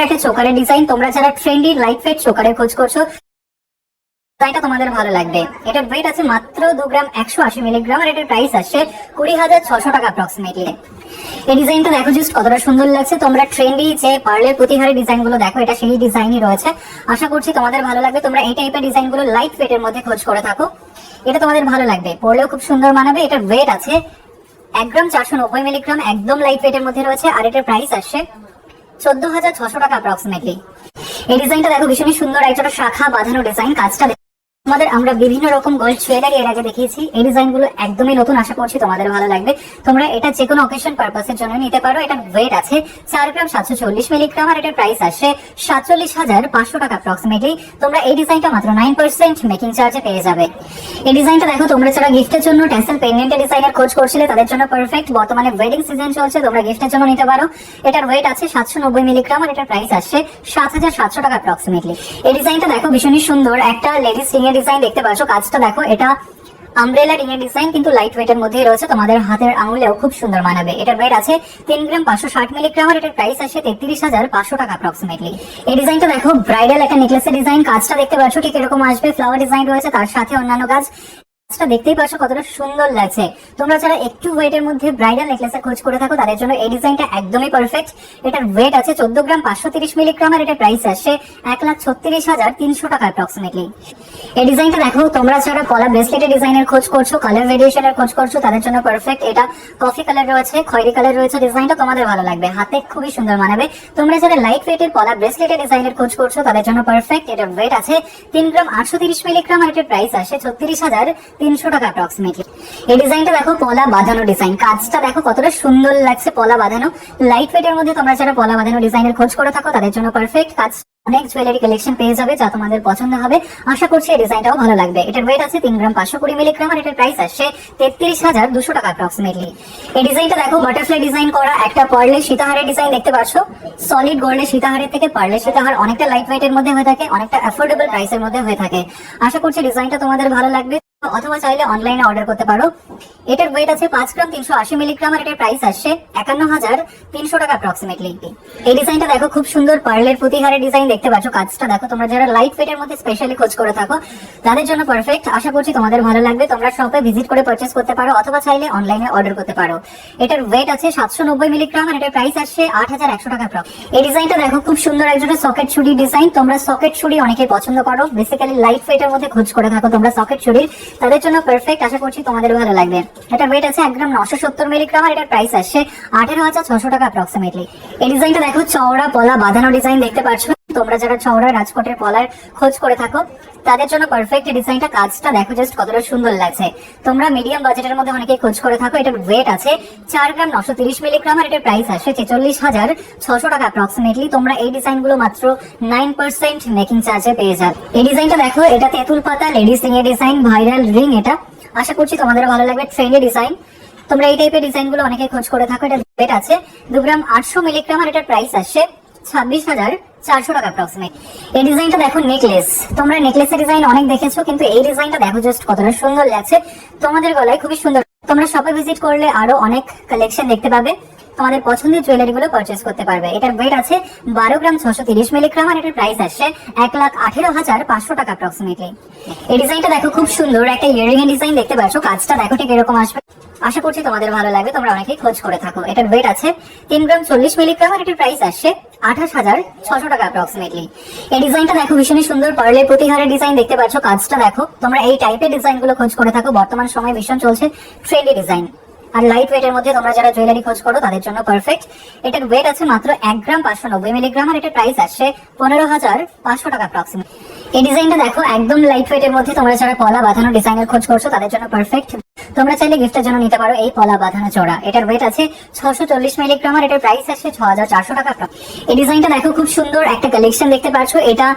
একটা চোকারের ডিজাইন। তোমরা যারা ট্রেন্ডি লাইট ওয়েট চোকারের খোঁজ করছো এটা তোমাদের ভালো লাগবে। এটার ওয়েট আছে মাত্র 2 গ্রাম 180 মিলিগ্রাম আর এটার প্রাইস আসছে 20,600 টাকা অ্যাপ্রক্সিমেটলি। এই ডিজাইনটা দেখো জাস্ট কতটা সুন্দর লাগছে। তোমরা ট্রেন্ডি যে পার্লের প্রতিহারের ডিজাইন গুলো দেখো, এটা সেই ডিজাইনই রয়েছে। আশা করছি তোমাদের ভালো লাগবে। তোমরা এই টাইপের ডিজাইন গুলো লাইট ওয়েটের মধ্যে খোঁজ করে থাকো, এটা তোমাদের ভালো লাগবে, পরলেও খুব সুন্দর মানাবে। এটার ওয়েট আছে 1 গ্রাম 490 মিলিগ্রাম, একদম লাইট ওয়েটের মধ্যে রয়েছে আর এটার প্রাইস আসছে 14,600 টাকা অ্যাপ্রক্সিমেটলি। এই ডিজাইনটা দেখো ভীষণই সুন্দর, একটা শাখা বাঁধানো ডিজাইন। কাজটা তোমাদের আমরা বিভিন্ন রকম গোল্ড জুয়েলারি এর আগে দেখিয়েছি, এই ডিজাইনগুলো একদমই নতুন। আশা করছি তোমাদের ভালো লাগবে। তোমরা এটা যে কোনো অকেশন পারপাসের জন্য নিতে পারো। এটার ওয়েট আছে 4 গ্রাম 740 মিলিগ্রাম আর এটার প্রাইস আসছে 47,500 টাকা অ্যাপ্রক্সিমেটলি। তোমরা এই ডিজাইনটা মাত্র 9% মেকিং চার্জে পেয়ে যাবে। এই ডিজাইনটা দেখো, তোমরা যারা গিফটের জন্য ট্যাসেল পেন্ডেন্টের ডিজাইনের খোঁজ করছিলে তাদের জন্য পারফেক্ট। বর্তমানে ওয়েডিং সিজন চলছে, তোমরা গিফটের জন্য নিতে পারো। এটার ওয়েট আছে 790 মিলিগ্রাম আর এটার প্রাইস আসছে 7,700 টাকা অ্যাপ্রক্সিমেটলি। এই ডিজাইনটা দেখো ভীষণই সুন্দর, একটা লেডিস রিং এর ডিজাইন দেখতে পাচ্ছ। কাজটা দেখো, এটা আমব্রেলা রিং এর ডিজাইন কিন্তু লাইট ওয়েটের মধ্যেই রয়েছে, তোমাদের হাতের আঙুলেও খুব সুন্দর মানাবে। এটার ওয়েট আছে 3 গ্রাম 560 মিলিগ্রাম আর এটার প্রাইস আসে 33,500 টাকা অ্যাপ্রক্সিমেটলি। এই ডিজাইনটা দেখো ব্রাইডাল একটা নেকলেসের ডিজাইন। কাজটা দেখতে পাচ্ছ ঠিক এরকম আসবে, ফ্লাওয়ার ডিজাইন রয়েছে, তার সাথে অন্যান্য কাজ। দেখতেই পাচ্ছ কতটা সুন্দর লাগছে। তোমরা যারা একটু ওয়েটের মধ্যে ব্রাইডাল নেকলেসের খোঁজ করে থাকো তাদের জন্য এই ডিজাইনটা একদমই পারফেক্ট। এটার ওয়েট আছে 14 গ্রাম 530 মিলিগ্রাম আর এটার প্রাইস আসছে 1,36,300 টাকা অ্যাপ্রক্সিমেটলি। এই ডিজাইনটা দেখো, তোমরা যারা পলা ব্রেসলেটের ডিজাইনের খোঁজ করছো, কালার ভেরিয়েশনের খোঁজ করছো তাদের জন্য পারফেক্ট। এটা কফি কালার রয়েছে, খয়েরি কালার রয়েছে, ডিজাইনটা তোমাদের ভালো লাগবে, হাতে খুবই সুন্দর মানাবে। তোমরা যারা লাইট ওয়েটের পলা ব্রেসলেটের ডিজাইনের খোঁজ করছো তাদের জন্য পারফেক্ট। এটার ওয়েট আছে 3 গ্রাম 830 মিলিগ্রাম আর এটার প্রাইস আসে 36,300 টাকা অ্যাপ্রক্সিমেটলি। এই ডিজাইনটা দেখো পলা বাঁধানো ডিজাইন। কাজটা দেখো কতটা সুন্দর লাগছে, পলা বাঁধানো লাইট ওয়েটের মধ্যে। তোমরা যারা পলা বাঁধানো ডিজাইনের খোঁজ করে থাকো তাদের জন্য পারফেক্ট। কাজ অনেক জুয়েলারি কালেকশন পেয়ে যাবে যা তোমাদের পছন্দ হবে। আশা করছি এই ডিজাইনটাও ভালো লাগবে। এটার ওয়েট আছে 3 গ্রাম 520 মিলিগ্রাম আর এটার প্রাইস আসছে 33,200 টাকা অ্যাপ্রক্সিমেটলি। এই ডিজাইনটা দেখো বাটারফ্লাই ডিজাইন করা একটা পার্লের সীতাহারের ডিজাইন দেখতে পাচ্ছ। সলিড গোল্ডের সীতাহারের থেকে পার্লের সীতাহার অনেকটা লাইট ওয়েটের মধ্যে হয়ে থাকে, অনেকটা অ্যাফোর্ডেবল প্রাইসের মধ্যে হয়ে থাকে। আশা করছি ডিজাইনটা তোমাদের ভালো লাগবে, অথবা চাইলে অনলাইনে অর্ডার করতে পারো। এটার ওয়েট আছে 5 গ্রাম 380 মিলিগ্রাম আর এটার প্রাইস আসছে 51,300 টাকা অ্যাপ্রক্সিমেটলি। এই ডিজাইনটা দেখো খুব সুন্দর পার্লের প্রতিহারের ডিজাইন দেখতে পাচ্ছ। কাজটা দেখো, তোমরা যারা লাইট ওয়েটের মধ্যে স্পেশালি খোঁজ করে থাকো তাদের জন্য পারফেক্ট। আশা করছি তোমাদের ভালো লাগবে। তোমরা শপে ভিজিট করে পারচেজ করতে পারো অথবা চাইলে অনলাইনে অর্ডার করতে পারো। এটার ওয়েট আছে 790 মিলিগ্রাম আর এটার প্রাইস আসছে 8,100 টাকা অ্যাপ্রক্স। এই ডিজাইনটা দেখো খুব সুন্দর একজনের সকেট চুড়ি ডিজাইন। তোমরা সকেট চুড়ি অনেকে পছন্দ করো, বেসিক্যালি লাইট ওয়েটের মধ্যে খোঁজ করে থাকো তোমরা সকেট চুড়ির, তাদের জন্য পারফেক্ট। আশা করছি তোমাদের ভালো লাগবে। এটার ওয়েট আছে 1 গ্রাম 970 মিলিগ্রাম আর এটার প্রাইস আসছে 18,600 টাকা অ্যাপ্রক্সিমেটলি। এই ডিজাইনটা দেখো চওড়া পলা বাঁধানো ডিজাইন দেখতে পাচ্ছ। তোমরা যারা চওড়া রাজকোটের পলার খোঁজ করে থাকো তাদের জন্য পারফেক্ট। এই ডিজাইনটা কাজটা দেখো জাস্ট কতটা সুন্দর লাগছে। তোমরা মিডিয়াম বাজেটের মধ্যে অনেকেই খোঁজ করে থাকো। এটার ওয়েট আছে 4 গ্রাম 930 মিলিগ্রাম আর এটার প্রাইস আসছে 46,600 টাকা অ্যাপ্রক্সিমেটলি। তোমরা এই ডিজাইনগুলো মাত্র 9% মেকিং চার্জে পেয়ে যাবে। এই ডিজাইনটা দেখো, এটা তেঁতুল পাতা লেডিস রিং এর ডিজাইন, ভাইরাল রিং এটা। আশা করছি তোমাদের ভালো লাগবে, ট্রেন্ডি ডিজাইন। তোমরা এই টাইপের ডিজাইনগুলো অনেকেই খোঁজ করে থাকো। এটা ওয়েট আছে 2 গ্রাম 800 মিলিগ্রাম আর এটার প্রাইস আসছে 26,400 টাকা অ্যাপ্রক্সিমেট। এই ডিজাইনটা দেখো নেকলেস। তোমরা নেকলেসের ডিজাইন অনেক দেখেছো, কিন্তু এই ডিজাইনটা দেখো জাস্ট কতটা সুন্দর লাগছে, তোমাদের গলায় খুবই সুন্দর। তোমরা শপে ভিজিট করলে আরো অনেক কালেকশন দেখতে পাবে, তোমাদের পছন্দের জুয়েলারি গুলো পারচেজ করতে পারবে। এটার ওয়েট আছে 12 গ্রাম 630 মিলিগ্রাম আর এটার প্রাইস আসছে 1,18,500 টাকা অ্যাপ্রক্সিমেটলি। এই ডিজাইনটা দেখো খুব সুন্দর একটা ইয়ারিং এর ডিজাইন দেখতে পাচ্ছ। কাজটা দেখো ঠিক এরকম আসবে। আশা করছি তোমাদের ভালো লাগবে, তোমরা অনেকেই খোঁজ করে থাকো। এটার ওয়েট আছে 3 গ্রাম 40 মিলিগ্রাম আর এটার প্রাইস আসছে 28,600 টাকা অ্যাপ্রক্সিমেটলি। এই ডিজাইনটা দেখো ভীষণই সুন্দর পার্লের প্রতিহারের ডিজাইন দেখতে পাচ্ছ। কাজটা দেখো, তোমরা এই টাইপের ডিজাইন গুলো খোঁজ করে থাকো, বর্তমান সময় ভীষণ চলছে ট্রেন্ডি ডিজাইন। আর লাইট ওয়েটের মধ্যে তোমরা যারা জুয়েলারি খোঁজ করো তাদের জন্য পারফেক্ট। এটার ওয়েট আছে মাত্র 1 গ্রাম 590 মিলিগ্রাম আর এটার প্রাইস আসছে 15,500 টাকা অ্যাপ্রক্সিমেট। এই ডিজাইনটা দেখো একদম লাইট ওয়েটের মধ্যে তোমরা যারা পলা বাঁধানো ডিজাইনের খোঁজ করছো তাদের জন্য পারফেক্ট। তোমরা চাইলে গিফটের জন্য নিতে পারো এই পলা বাঁধানো চড়া। এটার ওয়েট আছে 640 মিলিগ্রাম আর এটার প্রাইস আসছে 6,400 টাকা। এই ডিজাইনটা দেখো খুব সুন্দর একটা কালেকশন দেখতে পাচ্ছ। এটা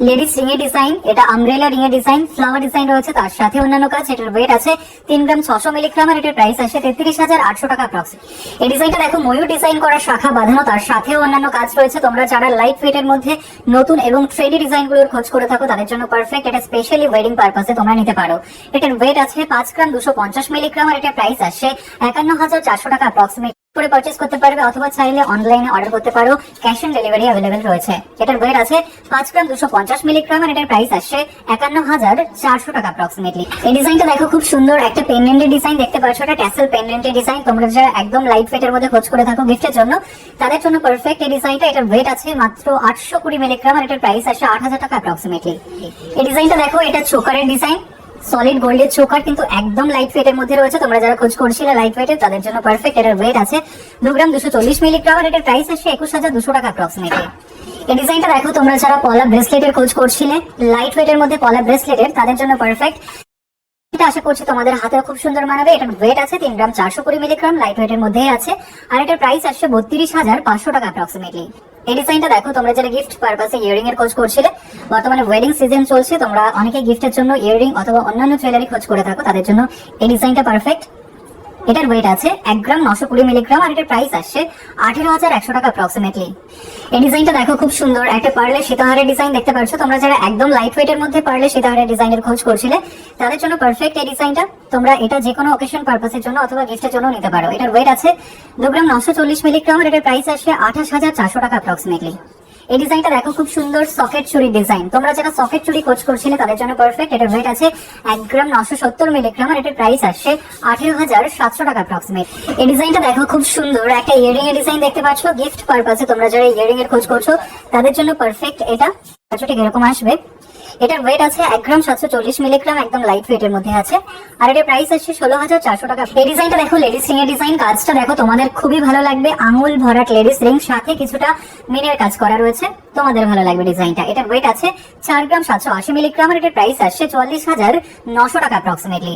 লেডিস রিং এর ডিজাইন, এটা আমব্রেলা রিং এর ডিজাইন, ফ্লাওয়ার ডিজাইন রয়েছে, তার সাথে অন্যান্য কাজ। এটার ওয়েট আছে 3 গ্রাম 600 মিলিগ্রাম আর এটার প্রাইস আসছে 33,800 টাকা অ্যাপ্রক্সিমেট। এই ডিজাইনটা দেখো ময়ূর ডিজাইন করা শাখা বাঁধানো, তার সাথেও অন্যান্য কাজ রয়েছে। তোমরা যারা লাইট ওয়েটের মধ্যে নতুন এবং ট্রেন্ডি ডিজাইনগুলোর খোঁজ করে থাকো তাদের জন্য পারফেক্ট। এটা স্পেশালি ওয়েডিং পারপাসে তোমরা নিতে পারো। এটার ওয়েট আছে 5 গ্রাম 250 মিলিগ্রাম আর এটার প্রাইস আসছে 51,400 টাকা অ্যাপ্রক্সিমেট। করে পারচেজ করতে পারবে, অথবা চাইলে অনলাইনে অর্ডার করতে পারো, ক্যাশ অন ডেলিভারি অ্যাভেলেবেল রয়েছে। এটার ওয়েট আছে 5 গ্রাম 250 মিলিগ্রাম আর এটার প্রাইস আসছে 51,400 টাকা অ্যাপ্রক্সিমেটলি। এই ডিজাইনটা দেখো, খুব সুন্দর একটা পেন্ডেন্টের ডিজাইন দেখতে পাচ্ছ, এটা ট্যাসেল পেন্ডেন্টের ডিজাইন। তোমরা যারা একদম লাইট ওয়েটের মধ্যে খোঁজ করে থাকো গিফটের জন্য, তাদের জন্য পারফেক্ট এই ডিজাইনটা। এটার ওয়েট আছে মাত্র 820 মিলিগ্রাম আর এটার প্রাইস আসছে 8,000 টাকা অ্যাপ্রক্সিমেটলি। এই ডিজাইনটা দেখো, এটা চোকারের ডিজাইন, সলিড গোল্ডের চোকার, কিন্তু একদম লাইট ওয়েটের মধ্যে রয়েছে। তোমরা যারা খোঁজ করছিলে লাইট ওয়েটের, তাদের জন্য পারফেক্ট। এটার ওয়েট আছে 2 গ্রাম 240 মিলিগ্রাম আর এটার প্রাইস আসছে 21,200 টাকা অ্যাপ্রক্সিমেটলি। এই ডিজাইনটা দেখো, তোমরা যারা পলা ব্রেসলেটের খোঁজ করছিলে লাইট ওয়েটের মধ্যে, পলা ব্রেসলেটের, তাদের জন্য পারফেক্ট। এটা আশা করছি তোমাদের হাতেও খুব সুন্দর মানাবে। এটার ওয়েট আছে 3 গ্রাম 420 মিলিগ্রাম, লাইট ওয়েটের মধ্যেই আছে আর এটার প্রাইস আসছে 32,500 টাকা অ্যাপ্রক্সিমেটলি। এই ডিজাইনটা দেখো, তোমরা যারা গিফট পারপাসে ইয়ারিং এর খোঁজ করছিলে, বর্তমানে ওয়েডিং সিজন চলছে, তোমরা অনেকে গিফটের জন্য ইয়ারিং অথবা অন্যান্য জুয়েলারি খোঁজ করে থাকো, তাদের জন্য এই ডিজাইনটা পারফেক্ট। এটার ওয়েট আছে 1 গ্রাম 920 মিলিগ্রাম আর এটার প্রাইস আসছে 18,100 টাকা অ্যাপ্রক্সিমেটলি। এই ডিজাইনটা দেখো, খুব সুন্দর একটা পার্লের সীতাহারের ডিজাইন দেখতে পাচ্ছ। তোমরা যারা একদম লাইট ওয়েটের মধ্যে পার্লের সীতাহারের ডিজাইনের খোঁজ করছিলে, তাদের জন্য পারফেক্ট এই ডিজাইনটা। তোমরা এটা যে কোনো অকেশন পারপাসের জন্য অথবা গিফটের জন্য নিতে পারো। এটার ওয়েট আছে 2 গ্রাম 940 মিলিগ্রাম আর এটার প্রাইস আসছে 28,400 টাকা অ্যাপ্রক্সিমেটলি। এই ডিজাইনটা দেখো, খুব সুন্দর সকেট চুড়ি ডিজাইন। তোমরা যারা সকেট চুড়ি খোঁজ করছিলে, তাদের জন্য পারফেক্ট। এটার ওয়েট আছে 1 গ্রাম 970 মিলিগ্রাম আর এটার প্রাইস আসছে 18,700 টাকা অ্যাপ্রক্সিমেট। এই ডিজাইনটা দেখো, খুব সুন্দর একটা ইয়ারিং এর ডিজাইন দেখতে পাচ্ছ। গিফট পারপাসে তোমরা যারা ইয়ারিং এর খোঁজ করছো, তাদের জন্য পারফেক্ট। এটা ঠিক এরকম আসবে। এটার ওয়েট আছে 1 গ্রাম 740 মিলিগ্রাম, একদম লাইট ওয়েটের মধ্যে আছে আর এটার প্রাইস আসছে 16,400 টাকা। এই ডিজাইনটা দেখো, লেডিস রিং এর ডিজাইন। কাজটা দেখো, তোমাদের খুবই ভালো লাগবে। আঙুল ভরাট লেডিস রিং, সাথে কিছুটা মিনের কাজ করা রয়েছে, তোমাদের ভালো লাগবে ডিজাইনটা। এটার ওয়েট আছে 4 গ্রাম 780 মিলিগ্রাম আর এটার প্রাইস আসছে 44,900 টাকা অ্যাপ্রক্সিমেটলি।